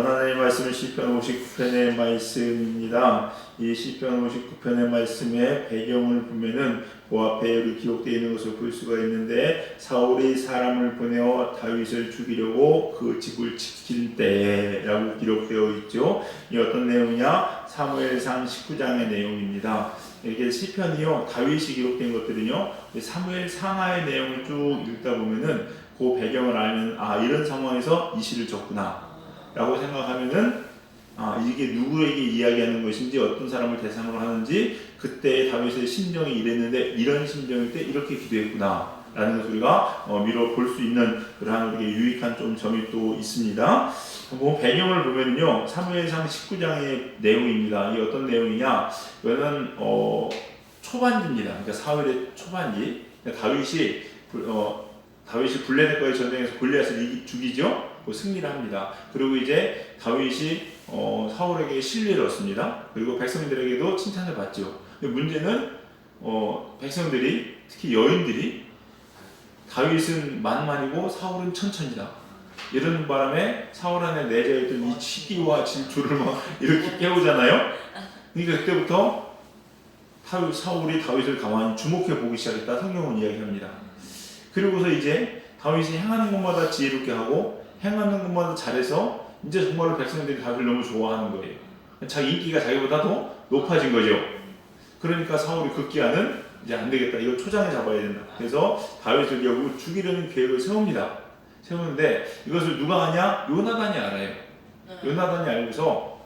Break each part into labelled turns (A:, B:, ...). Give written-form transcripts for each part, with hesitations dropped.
A: 하나님의 말씀은 시편 59편의 말씀입니다. 이 시편 59편의 말씀의 배경을 보면은 그 앞에 여기 기록되어 있는 것을 볼 수가 있는데, 사울이 사람을 보내어 다윗을 죽이려고 그 집을 지킬 때라고 기록되어 있죠. 이 어떤 내용이냐? 사무엘상 19장의 내용입니다. 이게 시편이요, 다윗이 기록된 것들은요, 사무엘 상하의 내용을 쭉 읽다 보면은 그 배경을 알면, 이런 상황에서 이 시를 줬구나 라고 생각하면은, 이게 누구에게 이야기하는 것인지, 어떤 사람을 대상으로 하는지, 그때 다윗의 심정이 이랬는데 이런 심정일 때 이렇게 기도했구나 라는 것을 우리가 미뤄 볼 수 있는 그러한 우리에게 유익한 좀 점이 또 있습니다. 뭐 배경을 보면요, 사무엘상 19장의 내용입니다. 이게 어떤 내용이냐? 이거는 초반기입니다. 그러니까 사울의 초반기. 다윗이 블레셋과의 전쟁에서 골리앗을 죽이죠. 승리를 합니다. 그리고 이제 다윗이 사울에게 신뢰를 얻습니다. 그리고 백성들에게도 칭찬을 받죠. 근데 문제는 백성들이, 특히 여인들이, 다윗은 만만이고 사울은 천천이다, 이런 바람에 사울 안에 내재해 있던 이 시기와 질투를 막 이렇게 깨우잖아요. 그러니까 그때부터 사울이 다윗을 가만히 주목해 보기 시작했다, 성경은 이야기합니다. 그리고서 이제 다윗이 행하는 것마다 지혜롭게 하고 행하는 것마다 잘해서 이제 정말로 백성들이 다윗을 너무 좋아하는 거예요. 자기 인기가 자기보다 더 높아진 거죠. 그러니까 사울이 급기야는 이제 안 되겠다, 이걸 초장에 잡아야 된다. 그래서 다윗을 결국 죽이려는 계획을 세우는데 이것을 누가 하냐? 요나단이 알아요. 요나단이 알고서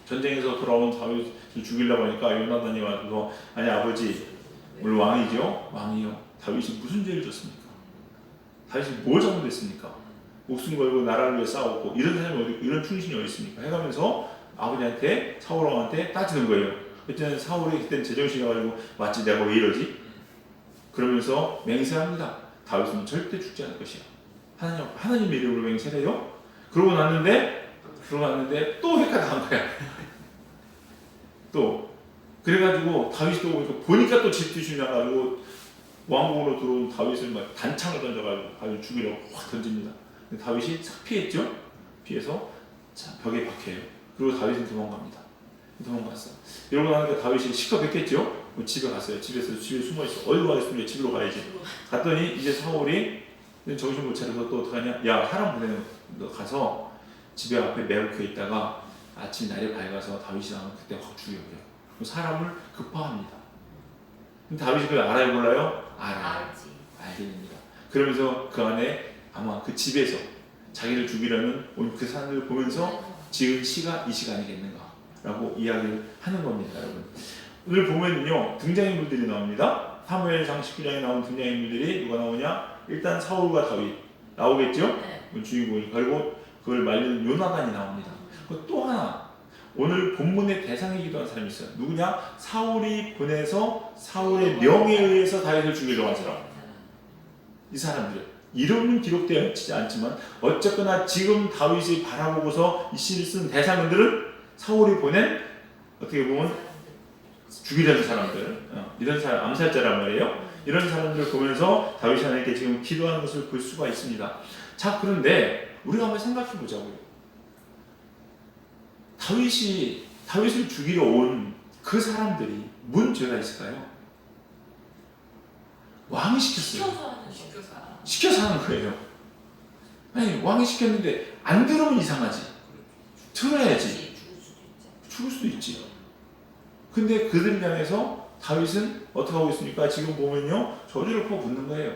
A: 전쟁에서 돌아온 다윗을 죽이려고 하니까 요나단이 와서, 아니 아버지, 물론 왕이죠. 왕이요, 다윗이 무슨 죄를 졌습니까? 다윗이 뭘 잘못했습니까? 목숨 걸고 나라를 위해 싸웠고 이런 사람이 어디 있고 이런 충신이 어디 있습니까? 해가면서 아버지한테, 사울 왕한테 따지는 거예요. 그때는 사울이 그때는 제정신이 가지고, 맞지, 내가 왜 이러지? 그러면서 맹세합니다. 다윗은 절대 죽지 않을 것이야. 하나님 이름으로 맹세해요. 그러고 났는데 또 해가 나온 거야. 또 그래가지고 다윗이 또 보니까 또 질투심이 나가지고 왕궁으로 들어온 다윗을 막 단창을 던져가지고 다윗을 죽이려고 확 던집니다. 근데 다윗이 싹 피했죠. 피해서 벽에 박혀요. 그리고 다윗은 도망갔어. 이러고 나니까 다윗이 시커멓겠죠. 집에 갔어요. 집에 숨어 있어. 어디로 가겠습니까? 집으로 가야지. 갔더니 이제 사울이 정신 못 차려서 또 어떡하냐? 야, 사람 보내는 너 가서 집에 앞에 매복해 있다가 아침 날이 밝아서 다윗이 나면 그때 확 죽여버려. 사람을 급파합니다. 근데 다윗이 그걸 알아요, 몰라요? 알게 됩니다. 그러면서 그 안에 아마 그 집에서 자기를 죽이려는 그 사람들을 보면서 지금 시가 이 시간이겠는가라고 이야기를 하는 겁니다, 여러분. 오늘 보면요, 등장인물들이 나옵니다. 사무엘상 19장에 나온 등장인물들이 누가 나오냐? 일단 사울과 다윗 나오겠죠? 주인공이. 그리고 그걸 말리는 요나단이 나옵니다. 또 하나, 오늘 본문의 대상이기도 한 사람이 있어요. 누구냐? 사울이 보내서 사울의 명에 의해서 다윗을 죽이려고 한 사람. 이 사람들 이름은 기록되어 있지 않지만 어쨌거나 지금 다윗이 바라보고서 이 시를 쓴 대상들은 사울이 보낸, 어떻게 보면 죽이려는 사람들, 이런 사람, 암살자란 말이에요. 이런 사람들을 보면서 다윗이 하나님께 지금 기도하는 것을 볼 수가 있습니다. 자, 그런데 우리가 한번 생각해 보자고요. 다윗을 죽이러 온 그 사람들이 뭔 죄가 있을까요? 왕이 시켰어요. 시켜서 하는 거예요. 아니, 왕이 시켰는데 안 들으면 이상하지. 들어야지. 죽을 수도 있지. 근데 그들 향해서 다윗은 어떻게 하고 있습니까? 지금 보면요, 저주를 퍼붓는 거예요.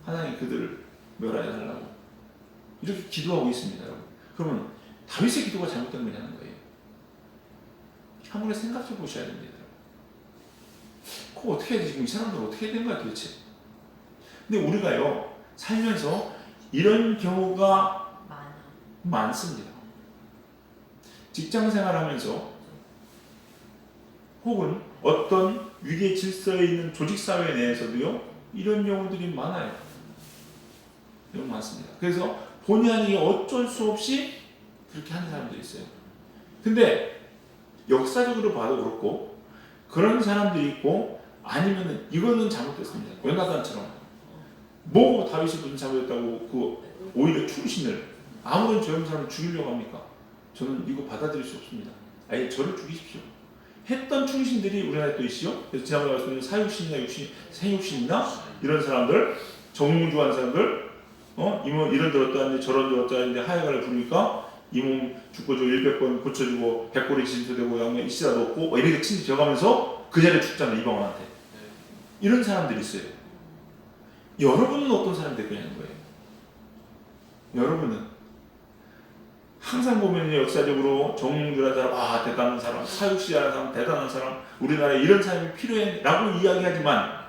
A: 하나님 그들을 멸하여 달라고 이렇게 기도하고 있습니다, 여러분. 그러면 다윗의 기도가 잘못된 거냐는 거예요. 한번에 생각해 보셔야 됩니다. 그거 어떻게 해야 되지? 이 사람들 어떻게 해야 되는 거야 도대체? 근데 우리가요, 살면서 이런 경우가 많습니다. 직장 생활하면서 혹은 어떤 위계 질서에 있는 조직사회 내에서도요, 이런 경우들이 많아요. 이런 많습니다. 그래서 본의 아니게 어쩔 수 없이 그렇게 하는 사람들이 있어요. 근데 역사적으로 봐도 그렇고 그런 사람들이 있고, 아니면은 이거는 잘못됐습니다. 요나단처럼 뭐 다윗이 무슨 잘못했다고 오히려 충신을, 아무런 죄 없는 사람을 죽이려고 합니까? 저는 이거 받아들일 수 없습니다. 아예 저를 죽이십시오. 했던 충신들이 우리나라에 또 있죠. 그래서 지난번에 말씀드린 사육신이나 생육신이나 이런 사람들, 정무주한 사람들, 이런 들었다는데 저런 들었다는데 하야가를 부르니까 이 몸 죽고 저 100번 고쳐주고 100골이 진소되고 양면 이씨라도 없고 이렇게 친지져가면서 그 자리에 죽잖아요. 이방원한테. 이런 사람들이 있어요. 여러분은 어떤 사람이 될 거냐는 거예요. 여러분은 항상 보면 역사적으로 정몽주라는 사람, 대단한 사람, 사육시라는 사람, 대단한 사람, 우리나라에 이런 사람이 필요해 라고 이야기하지만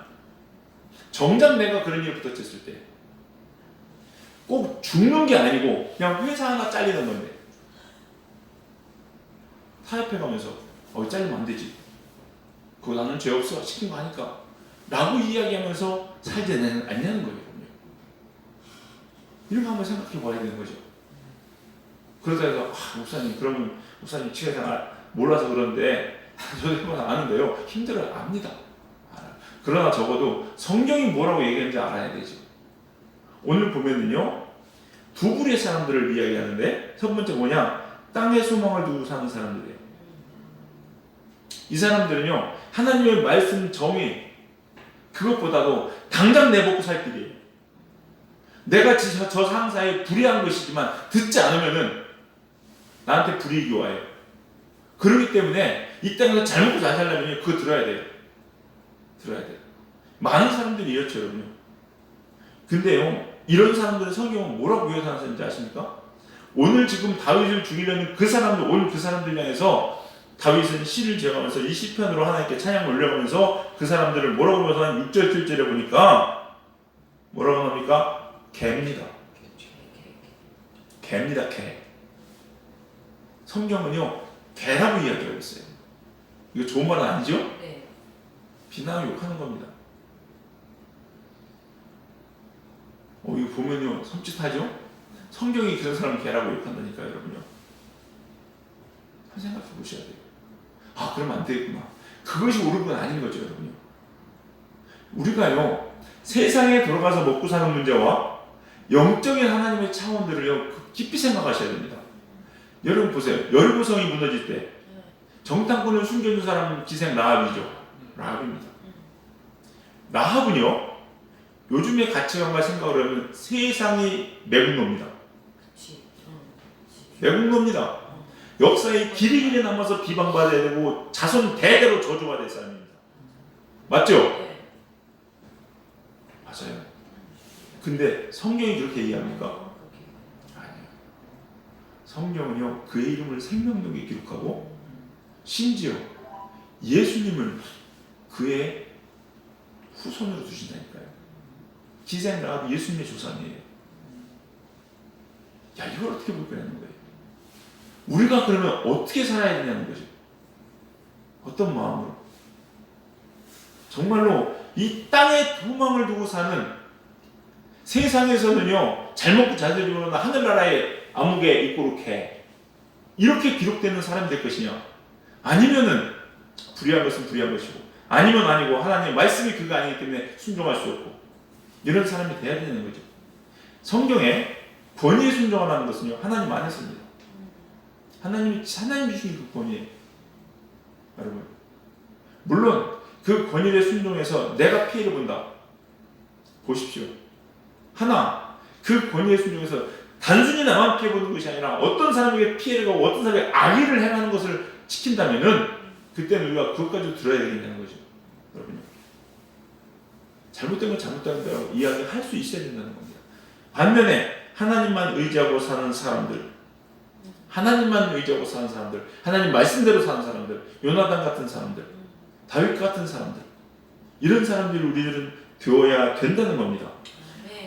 A: 정작 내가 그런 일에 부딪혔을 때 꼭 죽는 게 아니고 그냥 회사 하나 잘리는 건데 타협해 가면서 잘리면 안 되지. 그거 나는 죄 없어. 시킨 거 하니까. 라고 이야기하면서 살지 않냐는 거예요. 이런 거 한번 생각해 봐야 되는 거죠. 그러다 해서 목사님 그러면 목사님 치매생 몰라서 그런데 저도 아는데요. 힘들어요. 압니다. 알아요. 그러나 적어도 성경이 뭐라고 얘기하는지 알아야 되죠. 오늘 보면은요. 두 부류의 사람들을 이야기하는데 첫 번째 뭐냐? 땅에 소망을 두고 사는 사람들이에요. 이 사람들은요. 하나님의 말씀 정의 그것보다도 당장 내먹고 살 길이에요. 내가 저 상사에 불의한 것이지만 듣지 않으면은 나한테 불이익이 와요. 그렇기 때문에 이 땅에서 잘 먹고 잘 살려면 그거 들어야 돼요. 들어야 돼요. 많은 사람들이 이렇죠, 여러분요. 근데요, 이런 사람들은 성경은 뭐라고 묘사하는지 아십니까? 오늘 지금 다윗을 죽이려는 그 사람들, 오늘 그 사람들 향해서 다윗은 시를 지어가면서 이 시편으로 하나님께 찬양을 올려가면서 그 사람들을 뭐라고 묘사하는 6절, 7절에 보니까 뭐라고 합니까? 개입니다. 개입니다, 개. 성경은요, 개라고 이야기하고 있어요. 이거 좋은 말은 아니죠?
B: 네.
A: 비난하고 욕하는 겁니다. 이거 보면요, 섬찟하죠? 성경이 그런 사람을 개라고 욕한다니까요, 여러분요. 한 생각해 보셔야 돼요. 그러면 안 되겠구나. 그것이 옳은 건 아닌 거죠, 여러분요. 우리가요, 세상에 들어가서 먹고 사는 문제와 영적인 하나님의 차원들을요, 깊이 생각하셔야 됩니다. 여러분 보세요. 여리고성이 무너질 때 정탐꾼을 숨겨준 사람은 기생 라합이죠. 라합입니다. 라합은요, 요즘의 가치관과 생각을 하면 세상이 매국노입니다. 매국노입니다. 역사에 길이길이 남아서 비방받아야 되고 자손 대대로 저주받을 사람입니다. 맞죠? 맞아요. 근데 성경이 그렇게 얘기합니까? 아니에요. 성경은요, 그의 이름을 생명록에 기록하고 심지어 예수님을 그의 후손으로 두신다니까요. 기생 라합이 예수님의 조상이에요. 이걸 어떻게 볼 거냐는 거예요. 우리가 그러면 어떻게 살아야 되냐는 거죠. 어떤 마음으로. 정말로 이 땅에 도망을 두고 사는 세상에서는요, 잘 먹고 잘 살려면 하늘나라의 암흑의 입고로 개. 이렇게 기록되는 사람이 될 것이냐? 아니면은 불의한 것은 불의한 것이고, 아니면 아니고 하나님의 말씀이 그거 아니기 때문에 순종할 수 없고, 이런 사람이 돼야 되는 거죠. 성경에 권위에 순종하라는 것은요, 하나님 안에서입니다. 하나님 주신 그 권위예요. 여러분, 물론 그 권위에 순종해서 내가 피해를 본다. 보십시오. 그 권위에 순종해서 단순히 나만 피해보는 것이 아니라 어떤 사람에게 피해를 가고 어떤 사람에게 악의를 행하는 것을 지킨다면은 그때는 우리가 그것까지 들어야 되겠다는 거죠. 여러분, 잘못된 건 잘못된 대로 이야기할 수 있어야 된다는 겁니다. 반면에 하나님만 의지하고 사는 사람들, 하나님 말씀대로 사는 사람들, 요나단 같은 사람들, 다윗 같은 사람들, 이런 사람들을 우리들은 되어야 된다는 겁니다.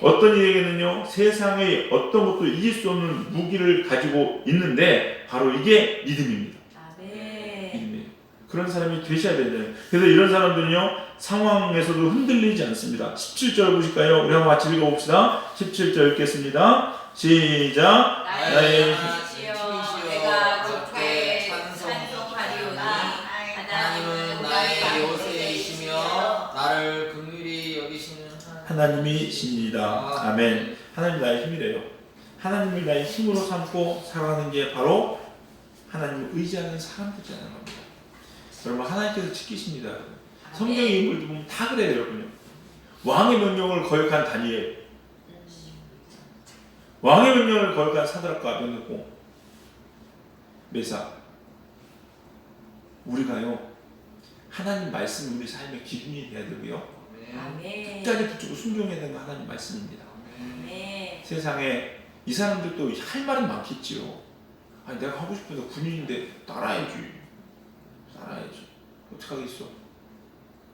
A: 어떤 이에게는요, 세상의 어떤 것도 이길 수 없는 무기를 가지고 있는데 바로 이게 믿음입니다. 믿음이에요. 그런 사람이 되셔야 된다는. 그래서 이런 사람들은요, 상황에서도 흔들리지 않습니다. 17절 보실까요? 우리 한번 같이 읽어봅시다. 17절 읽겠습니다. 시작.
B: 나의 주시여 내가 주께 찬송하리오니 하나님은 나의 요새이시며 나를 긍휼히 여기시는
A: 하나님이십니다. 아멘. 하나님 나의 힘이래요. 하나님을 나의 힘으로 삼고 살아가는 게 바로 하나님을 의지하는 사람들이라는 겁니다. 여러분 하나님께서 지키십니다. 성경의 인물들 보면 다 그래요 여러분요. 왕의 명령을 거역한 다니엘, 왕의 명령을 거역한 사드락과 아벤느고, 메삭. 우리가요 하나님 말씀 우리 삶의 기준이 돼야 되고요. 끝까지 붙들고 순종해야 되는 거 하나님 말씀입니다. 세상에 이 사람들도 할 말은 많겠지요. 아니 내가 하고 싶은데 군인인데 따라야지. 어떡하겠어.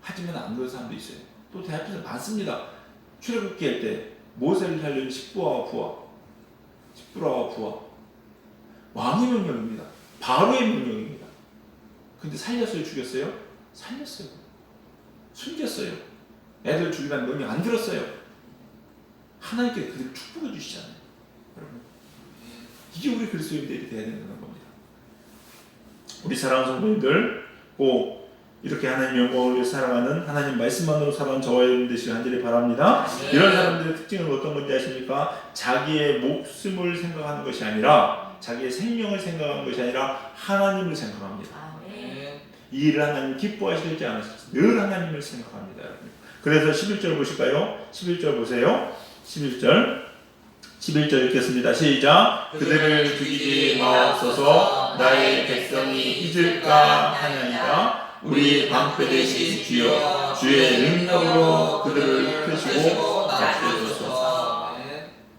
A: 하지만 안 그런 사람도 있어요. 또 대학교에서 많습니다. 출애굽기 할 때 모세를 살려준 십부라와 부하. 왕의 명령입니다. 바로의 명령입니다. 근데 살렸어요? 죽였어요? 살렸어요. 숨겼어요. 애들 죽이라는 명령 안 들었어요. 하나님께서 그들을 축복해 주시잖아요. 여러분, 이게 우리 그리스도인들이 돼야 되는 겁니다. 우리 사랑하는 성도님들, 꼭 이렇게 하나님 영광을 위해 살아가는, 하나님 말씀만으로 살아가는 저와 여러분 되시길 간절히 바랍니다. 이런 사람들의 특징은 어떤 건지 아십니까? 자기의 목숨을 생각하는 것이 아니라, 자기의 생명을 생각하는 것이 아니라 하나님을 생각합니다. 이 일을 하나님 기뻐하실지 않으실지 늘 하나님을 생각합니다. 여러분. 그래서 11절 보실까요? 11절 보세요. 11절 읽겠습니다. 시작. 그들을 죽이지 마옵소서. 나의 백성이 잊을까 하나이다. 우리 방패 되신 주여, 주의 능력으로 그들을 이끄시고 낮춰주소서.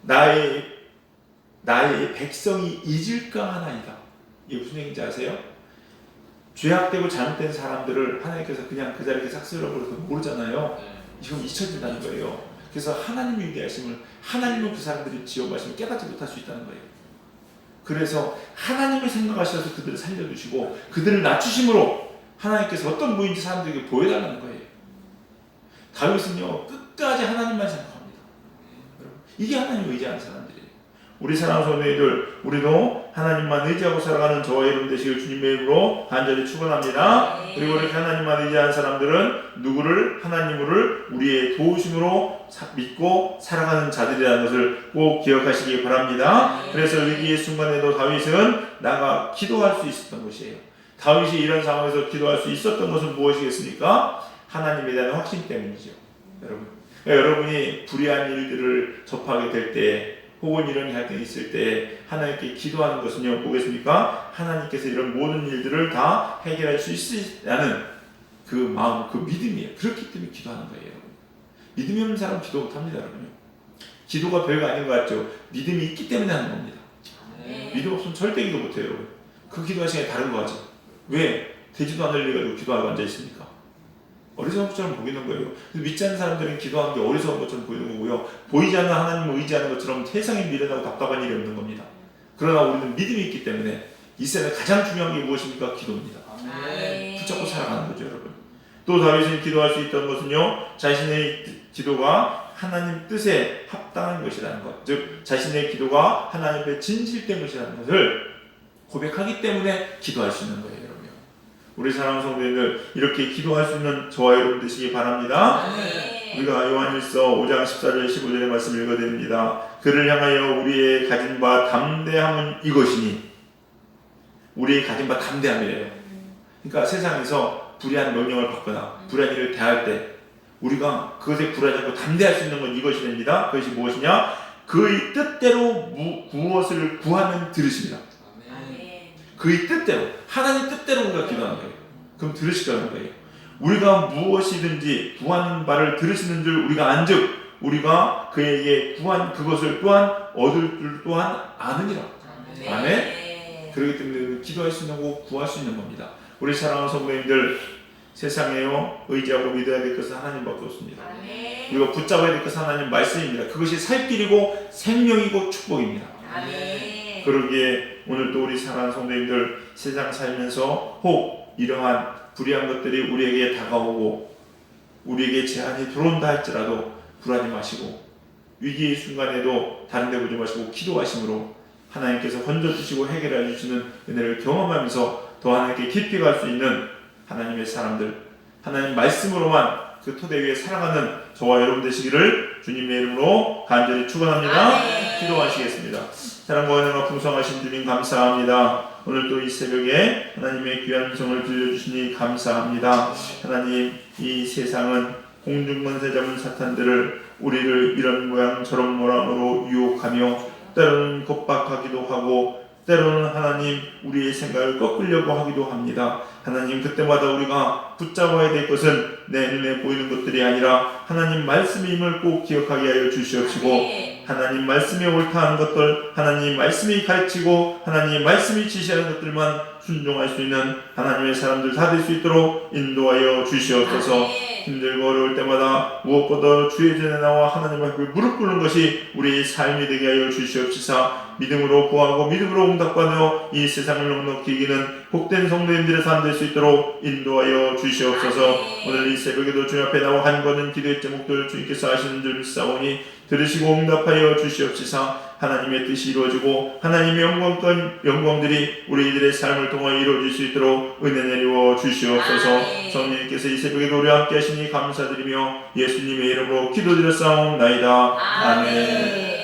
A: 나의 백성이 잊을까 하나이다. 이게 무슨 얘기인지 아세요? 죄악되고 잘못된 사람들을 하나님께서 그냥 그 자리에 싹 쓸어버려서 모르잖아요. 이건 잊혀진다는 거예요. 그래서 하나님의 위대하심을, 하나님은 그 사람들이 지어가시면 깨닫지 못할 수 있다는 거예요. 그래서 하나님을 생각하셔서 그들을 살려주시고 그들을 낮추심으로 하나님께서 어떤 분인지 사람들에게 보여달라는 거예요. 다윗은요 끝까지 하나님만 생각합니다. 이게 하나님을 의지하는 사람들이에요. 우리 사랑하는 성도님들, 우리도 하나님만 의지하고 살아가는 저와 여러분 되시길 주님의 이름으로 간절히 축원합니다. 그리고 이렇게 하나님만 의지하는 사람들은 누구를? 하나님을 우리의 도우심으로 믿고 살아가는 자들이라는 것을 꼭 기억하시기 바랍니다. 그래서 위기의 순간에도 다윗은 나가 기도할 수 있었던 것이에요. 다윗이 이런 상황에서 기도할 수 있었던 것은 무엇이겠습니까? 하나님에 대한 확신 때문이죠. 여러분이 불의한 일들을 접하게 될 때, 혹은 이런 갈등이 있을 때 하나님께 기도하는 것은요, 뭐겠습니까? 하나님께서 이런 모든 일들을 다 해결할 수 있으라는 그 마음, 그 믿음이에요. 그렇기 때문에 기도하는 거예요, 여러분. 믿음이 없는 사람은 기도 못합니다, 여러분요. 기도가 별거 아닌 것 같죠? 믿음이 있기 때문에 하는 겁니다. 믿음 없으면 절대 기도 못해요, 여러분. 그 기도할 시간에 다른 거 하죠. 왜? 되지도 않을 일 가지고 기도하고 앉아있습니까? 어리석은 것처럼 보이는 거예요. 믿지 않는 사람들은 기도하는 게 어리석은 것처럼 보이는 거고요. 보이지 않는 하나님을 의지하는 것처럼 세상에 미련하고 답답한 일이 없는 겁니다. 그러나 우리는 믿음이 있기 때문에 이 세상에 가장 중요한 게 무엇입니까? 기도입니다. 붙잡고 살아가는 거죠, 여러분. 또 다윗이 기도할 수 있던 것은요, 자신의 기도가 하나님 뜻에 합당한 것이라는 것, 즉 자신의 기도가 하나님 앞에 진실된 것이라는 것을 고백하기 때문에 기도할 수 있는 거예요. 우리 사랑하는 성도님들, 이렇게 기도할 수 있는 저와 여러분 되시기 바랍니다. 우리가 요한일서 5장 14절 15절의 말씀을 읽어드립니다. 그를 향하여 우리의 가진 바 담대함은 이것이니, 우리의 가진 바 담대함이래요. 그러니까 세상에서 불의한 명령을 받거나 불의한 일을 대할 때 우리가 그것에 굴하지 않고 담대할 수 있는 건 이것이 됩니다. 그것이 무엇이냐? 그의 뜻대로 무엇을 구하면 들으십니다. 그의 뜻대로, 하나님 뜻대로 우리가 기도하는 거예요. 그럼 들으시라는 거예요. 우리가 무엇이든지 구하는 바를 들으시는 줄 우리가 안즉 우리가 그에게 구한 그것을 또한 얻을 줄 또한 아느니라. 아멘. 그렇기 때문에 기도할 수 있는 거, 구할 수 있는 겁니다. 우리 사랑하는 성도님들, 세상에요 의지하고 믿어야 될 것은 하나님밖에 없습니다. 우리가 붙잡아야 될 것은 하나님 말씀입니다. 그것이 살 길이고 생명이고 축복입니다. 그러기에 오늘 또 우리 사랑하는 성도님들, 세상 살면서 혹 이러한 불의한 것들이 우리에게 다가오고 우리에게 제한이 들어온다 할지라도 불하지 마시고 위기의 순간에도 다른 데 보지 마시고 기도하심으로 하나님께서 건져주시고 해결해 주시는 은혜를 경험하면서 더 하나님께 깊이 갈 수 있는 하나님의 사람들, 하나님 말씀으로만 그 토대 위에 살아가는 저와 여러분 되시기를 주님의 이름으로 간절히 축원합니다. 기도하시겠습니다. 사랑과 은혜가 풍성하신 주님 감사합니다. 오늘도 이 새벽에 하나님의 귀한 성을 들려주시니 감사합니다. 하나님, 이 세상은 공중권세 잡은 사탄들을 우리를 이런 모양 저런 모양으로 유혹하며 때로는 겁박하기도 하고 때로는 하나님 우리의 생각을 꺾으려고 하기도 합니다. 하나님, 그때마다 우리가 붙잡아야 될 것은 내 눈에 보이는 것들이 아니라 하나님 말씀임을 꼭 기억하게 하여 주시옵시고, 하나님 말씀이 옳다는 것들, 하나님 말씀이 가르치고 하나님 말씀이 지시하는 것들만 순종할 수 있는 하나님의 사람들 다 될 수 있도록 인도하여 주시옵소서. 힘들고 어려울 때마다 무엇보다 주의 전에 나와 하나님 앞에 무릎 꿇는 것이 우리의 삶이 되게 하여 주시옵시사. 믿음으로 구하고 믿음으로 응답받아 이 세상을 넉넉히 이기는 복된 성도님들의 삶 될 수 있도록 인도하여 주시옵소서. 오늘 이 새벽에도 주님 앞에 나와 한번은 기도의 제목들 주님께서 하시는 줄 믿사오니 들으시고 응답하여 주시옵시사. 하나님의 뜻이 이루어지고 하나님의 영광들이 우리들의 삶을 통하여 이루어질 수 있도록 은혜 내리워 주시옵소서. 성령님께서 이 새벽에도 우리와 함께 하시니 감사드리며 예수님의 이름으로 기도드렸사옵나이다. 아멘.